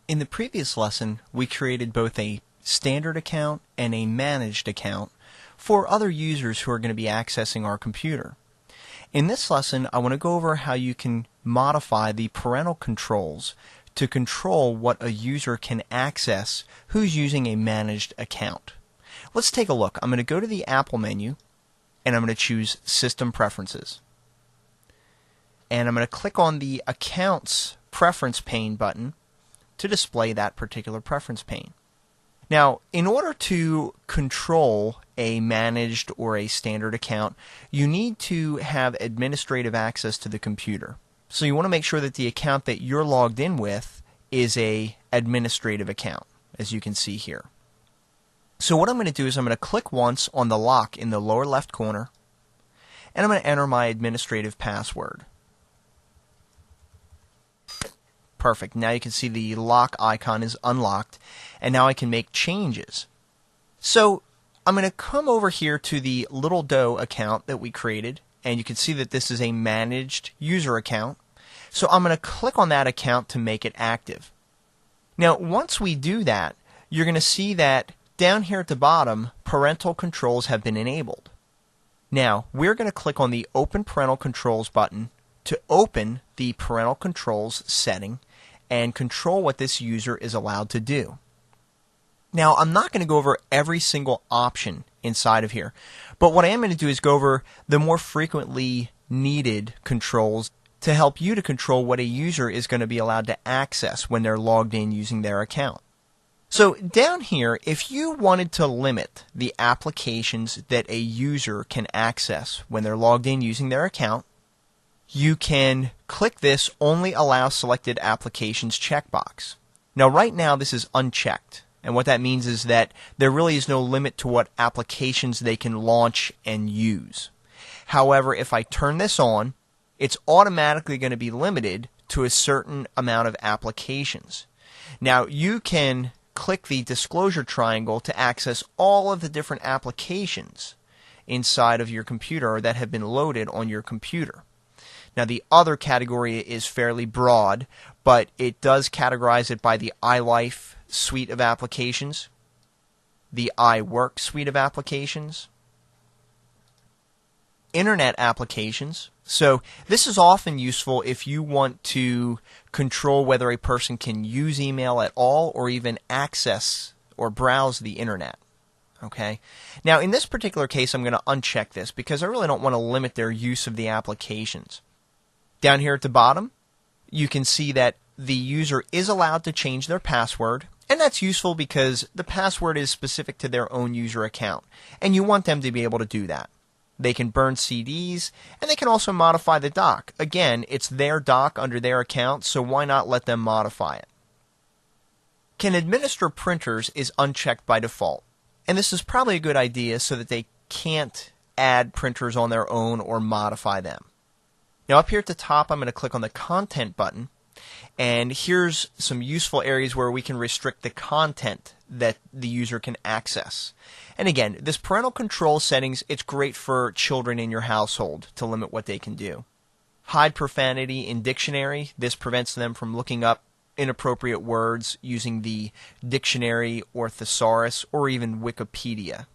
In the previous lesson, we created both a standard account and a managed account for other users who are going to be accessing our computer. In this lesson, I want to go over how you can modify the parental controls to control what a user can access who's using a managed account. Let's take a look. I'm going to go to the Apple menu and I'm going to choose System Preferences. And I'm going to click on the Accounts Preference pane button to display that particular preference pane. Now, in order to control a managed or a standard account, you need to have administrative access to the computer. So you want to make sure that the account that you're logged in with is a administrative account, as you can see here. So what I'm going to do is I'm going to click once on the lock in the lower left corner, and I'm going to enter my administrative password. Perfect. Now you can see the lock icon is unlocked, and now I can make changes. So I'm going to come over here to the L02 account that we created, and you can see that this is a managed user account. So I'm going to click on that account to make it active. Now once we do that, you're going to see that down here at the bottom, parental controls have been enabled. Now we're going to click on the Open Parental Controls button to open the parental controls setting and control what this user is allowed to do. Now, I'm not going to go over every single option inside of here, but what I am going to do is go over the more frequently needed controls to help you to control what a user is going to be allowed to access when they're logged in using their account. So down here, if you wanted to limit the applications that a user can access when they're logged in using their account, you can click this Only Allow Selected Applications checkbox. Now right now this is unchecked, and what that means is that there really is no limit to what applications they can launch and use. However, if I turn this on, it's automatically going to be limited to a certain amount of applications. Now you can click the disclosure triangle to access all of the different applications inside of your computer that have been loaded on your computer. Now the other category is fairly broad, but it does categorize it by the iLife suite of applications, the iWork suite of applications, Internet applications. So this is often useful if you want to control whether a person can use email at all or even access or browse the Internet. Okay. Now in this particular case I'm going to uncheck this because I really don't want to limit their use of the applications. Down here at the bottom, you can see that the user is allowed to change their password, and that's useful because the password is specific to their own user account, and you want them to be able to do that. They can burn CDs, and they can also modify the dock. Again, it's their dock under their account, so why not let them modify it? Can administer printers is unchecked by default, and this is probably a good idea so that they can't add printers on their own or modify them. Now up here at the top, I'm going to click on the Content button, and here's some useful areas where we can restrict the content that the user can access. And again, this parental control settings, it's great for children in your household to limit what they can do. Hide profanity in dictionary. This prevents them from looking up inappropriate words using the dictionary or thesaurus or even Wikipedia,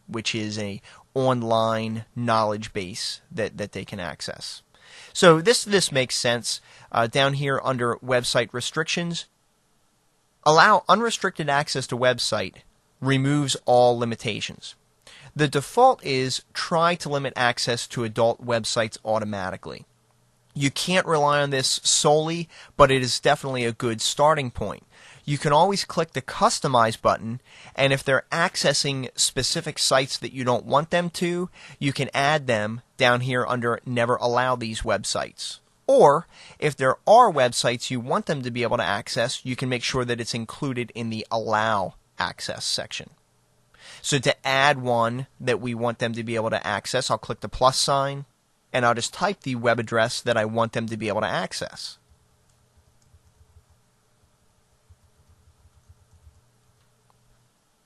which is an online knowledge base that they can access. So this makes sense. Down here under website restrictions, allow unrestricted access to website removes all limitations. The default is try to limit access to adult websites automatically. You can't rely on this solely, but it is definitely a good starting point. You can always click the Customize button, and if they're accessing specific sites that you don't want them to, you can add them down here under Never Allow These Websites. Or, if there are websites you want them to be able to access, you can make sure that it's included in the Allow Access section. So to add one that we want them to be able to access, I'll click the plus sign, and I'll just type the web address that I want them to be able to access.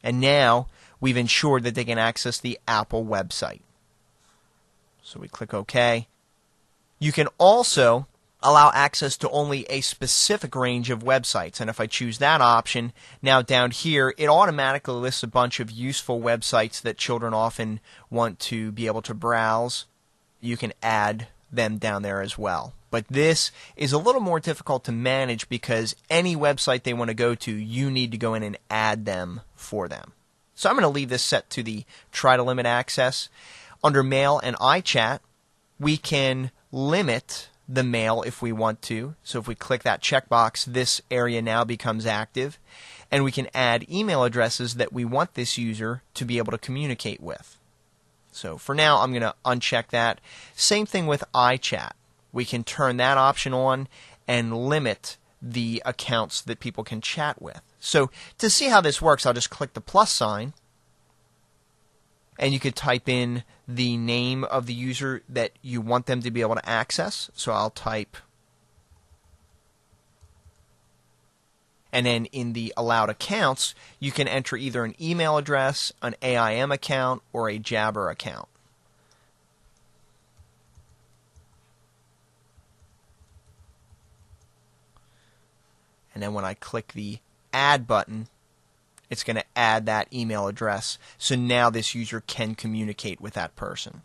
And now we've ensured that they can access the Apple website. So we click OK. You can also allow access to only a specific range of websites. And if I choose that option, now down here, it automatically lists a bunch of useful websites that children often want to be able to browse. You can add them down there as well. But this is a little more difficult to manage because any website they want to go to, you need to go in and add them for them. So I'm going to leave this set to the try to limit access. Under mail and iChat, we can limit the mail if we want to. So if we click that checkbox, this area now becomes active. And we can add email addresses that we want this user to be able to communicate with. So for now, I'm going to uncheck that. Same thing with iChat. We can turn that option on and limit the accounts that people can chat with. So to see how this works, I'll just click the plus sign. And you could type in the name of the user that you want them to be able to access. So I'll type. And then in the allowed accounts, you can enter either an email address, an AIM account, or a Jabber account. And then when I click the add button, it's going to add that email address. So now this user can communicate with that person.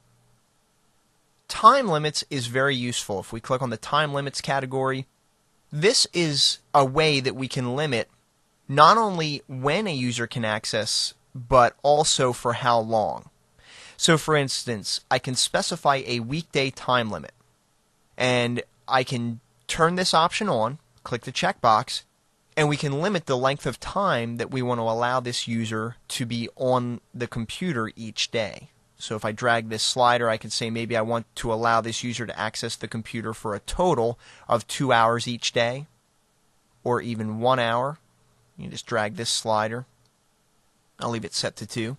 Time limits is very useful. If we click on the time limits category, this is a way that we can limit not only when a user can access, but also for how long. So for instance, I can specify a weekday time limit. And I can turn this option on, click the checkbox, and we can limit the length of time that we want to allow this user to be on the computer each day. So if I drag this slider, I can say maybe I want to allow this user to access the computer for a total of 2 hours each day, or even 1 hour. You just drag this slider. I'll leave it set to 2.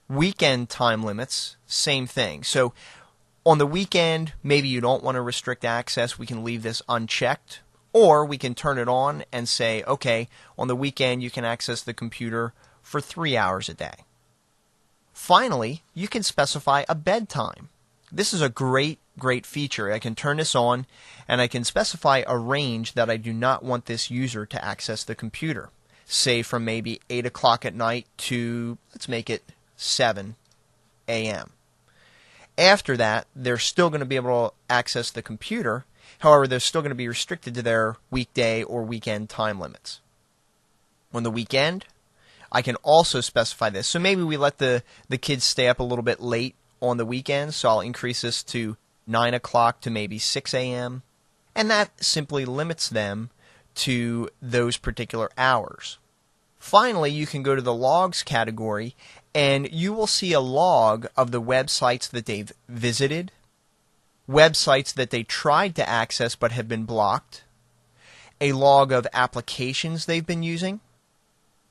Weekend time limits, same thing. So on the weekend, maybe you don't want to restrict access. We can leave this unchecked. Or we can turn it on and say, okay, on the weekend you can access the computer for 3 hours a day. Finally, you can specify a bedtime. This is a great feature. I can turn this on and I can specify a range that I do not want this user to access the computer. Say from maybe 8 o'clock at night to, let's make it 7 a.m. After that, they're still going to be able to access the computer. However, they're still going to be restricted to their weekday or weekend time limits. On the weekend, I can also specify this. So maybe we let the kids stay up a little bit late on the weekend, so I'll increase this to 9 o'clock to maybe 6 a.m. And that simply limits them to those particular hours. Finally, you can go to the logs category, and you will see a log of the websites that they've visited, websites that they tried to access but have been blocked, a log of applications they've been using,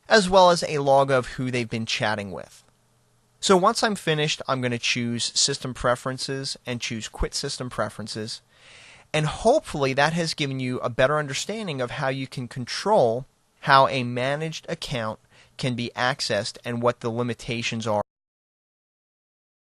as well as a log of who they've been chatting with. So once I'm finished, I'm going to choose System Preferences and choose Quit System Preferences. And hopefully that has given you a better understanding of how you can control how a managed account can be accessed and what the limitations are.